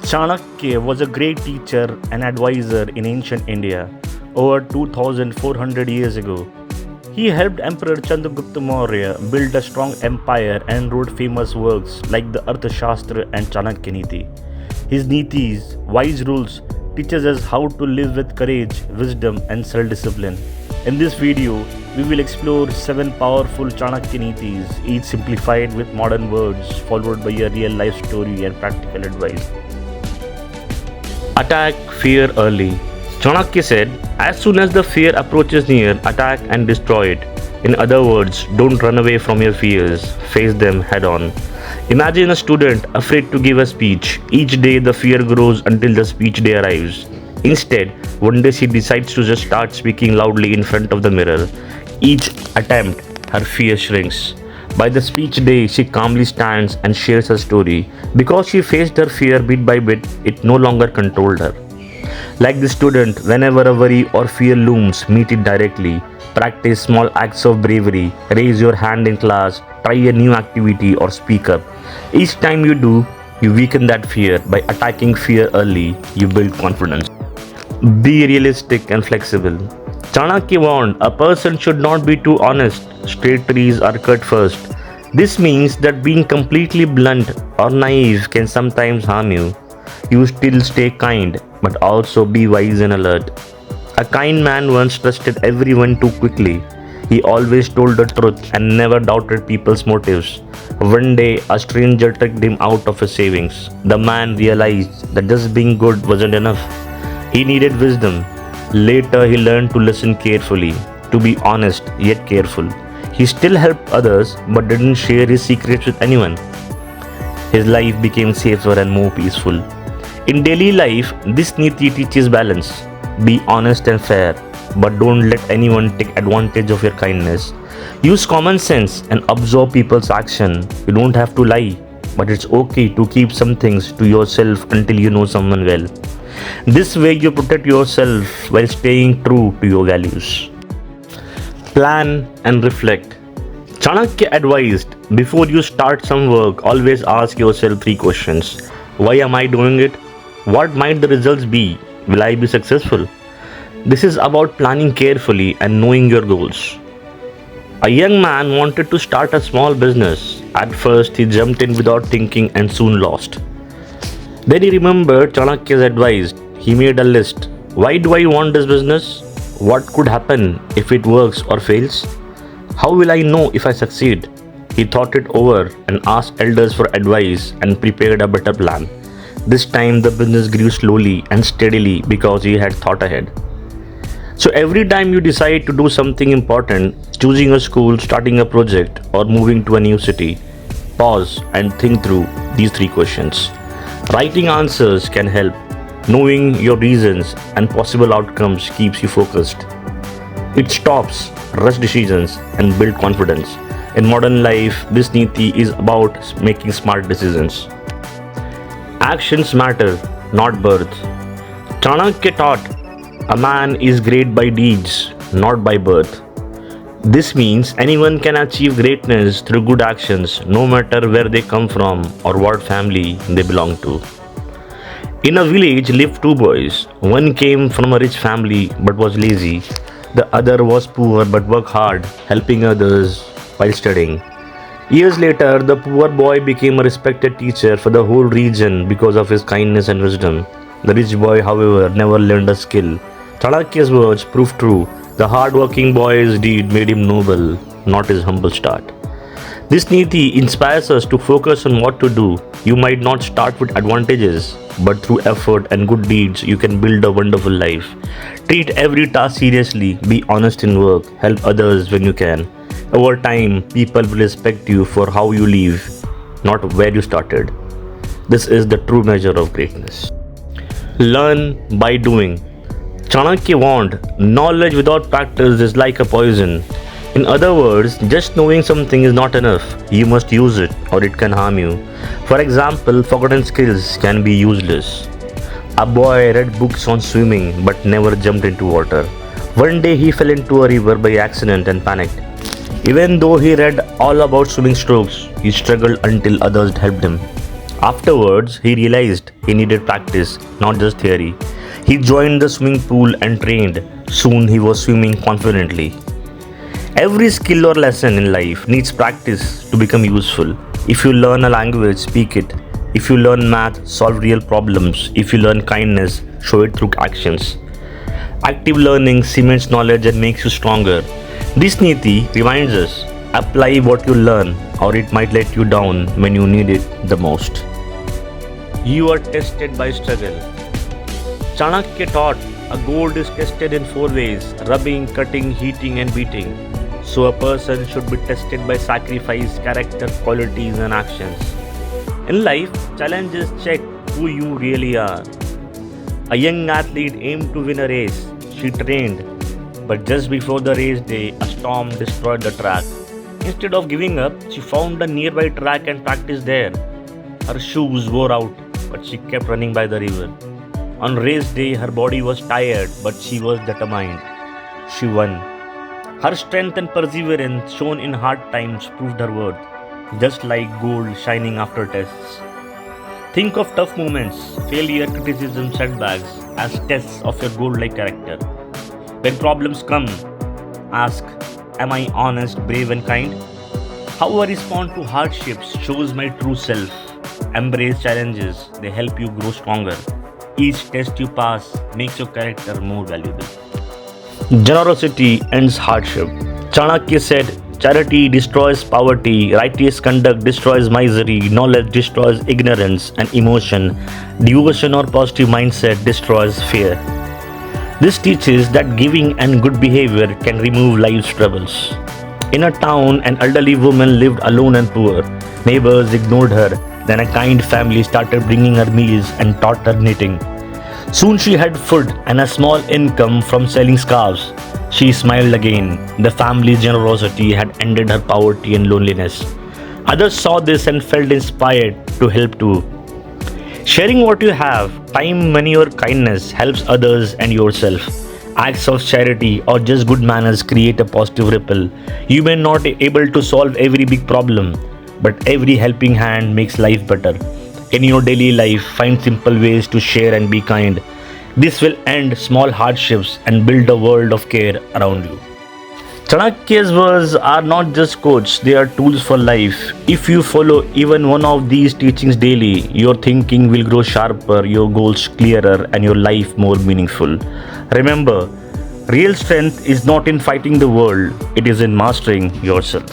Chanakya was a great teacher and advisor in ancient India over 2400 years ago. He helped Emperor Chandragupta Maurya build a strong empire and wrote famous works like the Arthashastra and Chanakya Niti. His Nitis, wise rules, teaches us how to live with courage, wisdom and self-discipline. In this video, we will explore 7 powerful Chanakya Nitis, each simplified with modern words, followed by a real life story and practical advice. Attack fear early. Chanakya said, as soon as the fear approaches near, attack and destroy it. In other words, don't run away from your fears, face them head on. Imagine a student afraid to give a speech. Each day the fear grows until the speech day arrives. Instead, one day she decides to just start speaking loudly in front of the mirror. Each attempt, her fear shrinks. By the speech day, she calmly stands and shares her story. Because she faced her fear bit by bit, it no longer controlled her. Like the student, whenever a worry or fear looms, meet it directly. Practice small acts of bravery. Raise your hand in class. Try a new activity or speak up. Each time you do, you weaken that fear. By attacking fear early, you build confidence. Be realistic and flexible. Chanakya warned, a person should not be too honest. Straight trees are cut first. This means that being completely blunt or naive can sometimes harm you. You still stay kind, but also be wise and alert. A kind man once trusted everyone too quickly. He always told the truth and never doubted people's motives. One day, a stranger tricked him out of his savings. The man realized that just being good wasn't enough. He needed wisdom. Later, he learned to listen carefully, to be honest yet careful. He still helped others but didn't share his secrets with anyone. His life became safer and more peaceful. In daily life, this Niti teaches balance. Be honest and fair, but don't let anyone take advantage of your kindness. Use common sense and observe people's action. You don't have to lie, but it's okay to keep some things to yourself until you know someone well. This way you protect yourself while staying true to your values. Plan and reflect. Chanakya advised, before you start some work, always ask yourself 3 questions. Why am I doing it? What might the results be? Will I be successful? This is about planning carefully and knowing your goals. A young man wanted to start a small business. At first, he jumped in without thinking and soon lost. Then he remembered Chanakya's advice. He made a list. Why do I want this business? What could happen if it works or fails? How will I know if I succeed? He thought it over and asked elders for advice and prepared a better plan. This time the business grew slowly and steadily because he had thought ahead. So every time you decide to do something important, choosing a school, starting a project, or moving to a new city, pause and think through these 3 questions. Writing answers can help. Knowing your reasons and possible outcomes keeps you focused. It stops rush decisions and build confidence. In modern life, this Niti is about making smart decisions. Actions matter, not birth. Chanakya taught, a man is great by deeds, not by birth. This means anyone can achieve greatness through good actions, no matter where they come from or what family they belong to. In a village lived 2 boys. One came from a rich family but was lazy. The other was poor but worked hard, helping others while studying. Years later, the poor boy became a respected teacher for the whole region because of his kindness and wisdom. The rich boy, however, never learned a skill. Chanakya's words proved true. The hard-working boy's deed made him noble, not his humble start. This Niti inspires us to focus on what to do. You might not start with advantages, but through effort and good deeds, you can build a wonderful life. Treat every task seriously, be honest in work, help others when you can. Over time, people will respect you for how you live, not where you started. This is the true measure of greatness. Learn by doing. Chanakya warned, knowledge without practice is like a poison. In other words, just knowing something is not enough. You must use it or it can harm you. For example, forgotten skills can be useless. A boy read books on swimming but never jumped into water. One day he fell into a river by accident and panicked. Even though he read all about swimming strokes, he struggled until others helped him. Afterwards, he realized he needed practice, not just theory. He joined the swimming pool and trained. Soon he was swimming confidently. Every skill or lesson in life needs practice to become useful. If you learn a language, speak it. If you learn math, solve real problems. If you learn kindness, show it through actions. Active learning cements knowledge and makes you stronger. This Niti reminds us, apply what you learn or it might let you down when you need it the most. You are tested by struggle. Chanakya taught a gold is tested in 4 ways: rubbing, cutting, heating and beating. So a person should be tested by sacrifice, character, qualities and actions. In life, challenges check who you really are. A young athlete aimed to win a race. She trained, but just before the race day, a storm destroyed the track. Instead of giving up, she found a nearby track and practiced there. Her shoes wore out, but she kept running by the river. On race day, her body was tired, but she was determined. She won. Her strength and perseverance shown in hard times proved her worth, just like gold shining after tests. Think of tough moments, failure, criticism, setbacks as tests of your gold-like character. When problems come, ask, am I honest, brave and kind? How I respond to hardships shows my true self. Embrace challenges, they help you grow stronger. Each test you pass makes your character more valuable. Generosity ends hardship. Chanakya said, charity destroys poverty, righteous conduct destroys misery, knowledge destroys ignorance and emotion, devotion or positive mindset destroys fear. This teaches that giving and good behavior can remove life's troubles. In a town, an elderly woman lived alone and poor. Neighbors ignored her. Then a kind family started bringing her meals and taught her knitting. Soon she had food and a small income from selling scarves. She smiled again. The family's generosity had ended her poverty and loneliness. Others saw this and felt inspired to help too. Sharing what you have, time, money or kindness helps others and yourself. Acts of charity or just good manners create a positive ripple. You may not be able to solve every big problem, but every helping hand makes life better. In your daily life, find simple ways to share and be kind. This will end small hardships and build a world of care around you. Chanakya's words are not just quotes, they are tools for life. If you follow even one of these teachings daily, your thinking will grow sharper, your goals clearer, and your life more meaningful. Remember, real strength is not in fighting the world, it is in mastering yourself.